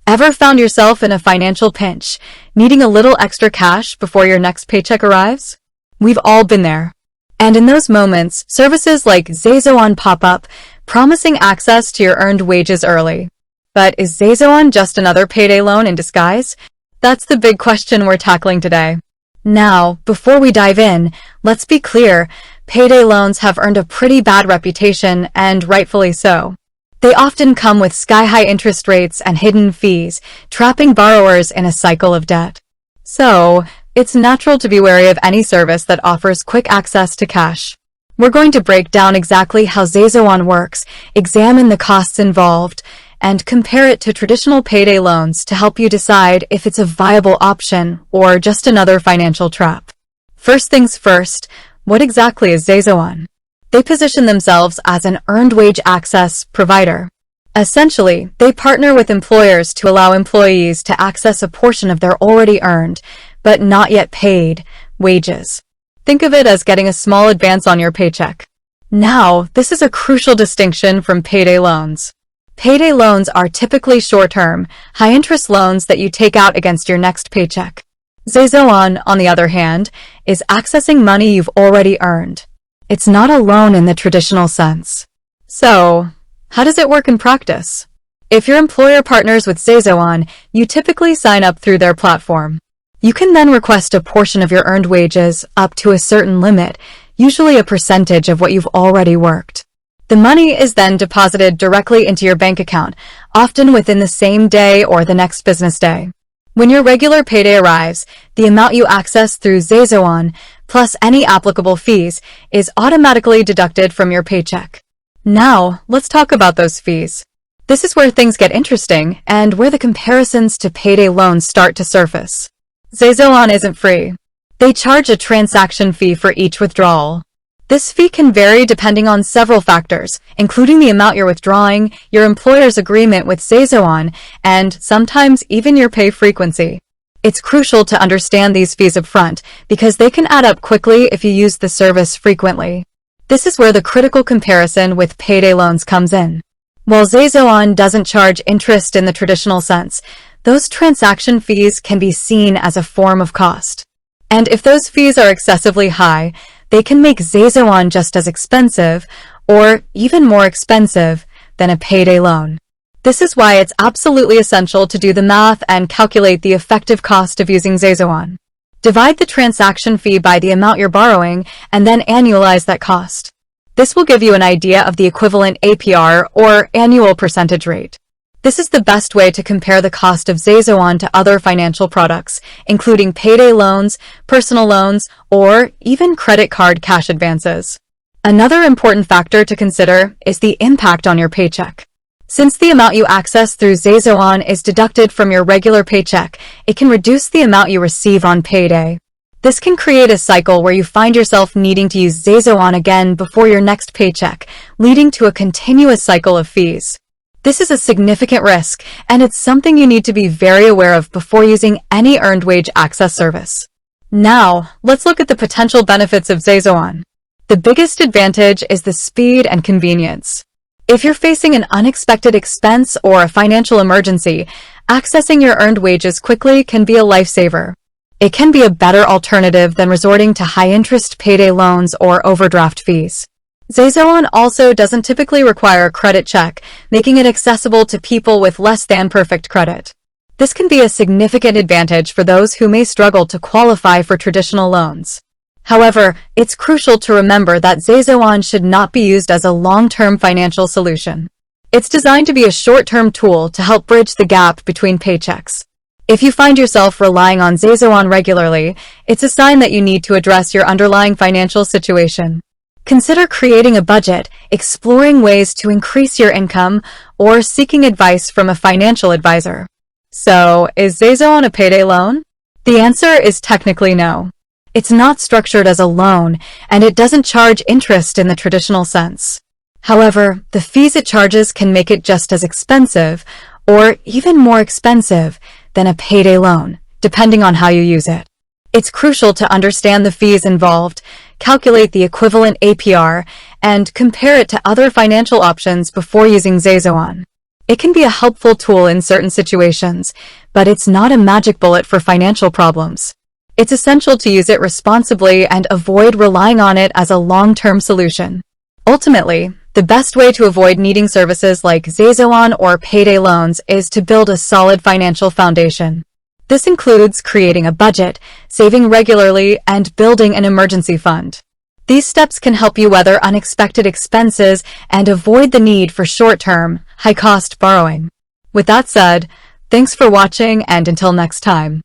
Ever found yourself in a financial pinch, needing a little extra cash before your next paycheck arrives? We've all been there. And in those moments, services like ZayZoon pop up, promising access to your earned wages early. But is ZayZoon just another payday loan in disguise? That's the big question we're tackling today. Now, before we dive in, let's be clear, payday loans have earned a pretty bad reputation, and rightfully so. They often come with sky-high interest rates and hidden fees, trapping borrowers in a cycle of debt. So, it's natural to be wary of any service that offers quick access to cash. We're going to break down exactly how ZayZoon works, examine the costs involved, and compare it to traditional payday loans to help you decide if it's a viable option or just another financial trap. First things first, what exactly is ZayZoon? They position themselves as an earned wage access provider. Essentially, they partner with employers to allow employees to access a portion of their already earned, but not yet paid, wages. Think of it as getting a small advance on your paycheck. Now, this is a crucial distinction from payday loans. Payday loans are typically short-term, high-interest loans that you take out against your next paycheck. ZayZoon, on the other hand, is accessing money you've already earned. It's not a loan in the traditional sense. So, how does it work in practice? If your employer partners with ZayZoon, you typically sign up through their platform. You can then request a portion of your earned wages up to a certain limit, usually a percentage of what you've already worked. The money is then deposited directly into your bank account, often within the same day or the next business day. When your regular payday arrives, the amount you access through ZayZoon, plus any applicable fees, is automatically deducted from your paycheck. Now, let's talk about those fees. This is where things get interesting and where the comparisons to payday loans start to surface. ZayZoon isn't free. They charge a transaction fee for each withdrawal. This fee can vary depending on several factors, including the amount you're withdrawing, your employer's agreement with ZayZoon, and sometimes even your pay frequency. It's crucial to understand these fees up front because they can add up quickly if you use the service frequently. This is where the critical comparison with payday loans comes in. While ZayZoon doesn't charge interest in the traditional sense, those transaction fees can be seen as a form of cost. And if those fees are excessively high, they can make ZayZoon just as expensive, or even more expensive, than a payday loan. This is why it's absolutely essential to do the math and calculate the effective cost of using ZayZoon. Divide the transaction fee by the amount you're borrowing, and then annualize that cost. This will give you an idea of the equivalent APR, or annual percentage rate. This is the best way to compare the cost of ZayZoon to other financial products, including payday loans, personal loans, or even credit card cash advances. Another important factor to consider is the impact on your paycheck. Since the amount you access through ZayZoon is deducted from your regular paycheck, it can reduce the amount you receive on payday. This can create a cycle where you find yourself needing to use ZayZoon again before your next paycheck, leading to a continuous cycle of fees. This is a significant risk, and it's something you need to be very aware of before using any earned wage access service. Now, let's look at the potential benefits of ZayZoon. The biggest advantage is the speed and convenience. If you're facing an unexpected expense or a financial emergency, accessing your earned wages quickly can be a lifesaver. It can be a better alternative than resorting to high-interest payday loans or overdraft fees. ZayZoon also doesn't typically require a credit check, making it accessible to people with less than perfect credit. This can be a significant advantage for those who may struggle to qualify for traditional loans. However, it's crucial to remember that ZayZoon should not be used as a long-term financial solution. It's designed to be a short-term tool to help bridge the gap between paychecks. If you find yourself relying on ZayZoon regularly, it's a sign that you need to address your underlying financial situation. Consider creating a budget, exploring ways to increase your income, or seeking advice from a financial advisor. So, is ZayZoon a payday loan? The answer is technically no. It's not structured as a loan, and it doesn't charge interest in the traditional sense. However, the fees it charges can make it just as expensive, or even more expensive, than a payday loan, depending on how you use it. It's crucial to understand the fees involved, calculate the equivalent APR, and compare it to other financial options before using ZayZoon. It can be a helpful tool in certain situations, but it's not a magic bullet for financial problems. It's essential to use it responsibly and avoid relying on it as a long-term solution. Ultimately, the best way to avoid needing services like ZayZoon or payday loans is to build a solid financial foundation. This includes creating a budget, saving regularly, and building an emergency fund. These steps can help you weather unexpected expenses and avoid the need for short-term, high-cost borrowing. With that said, thanks for watching, and until next time.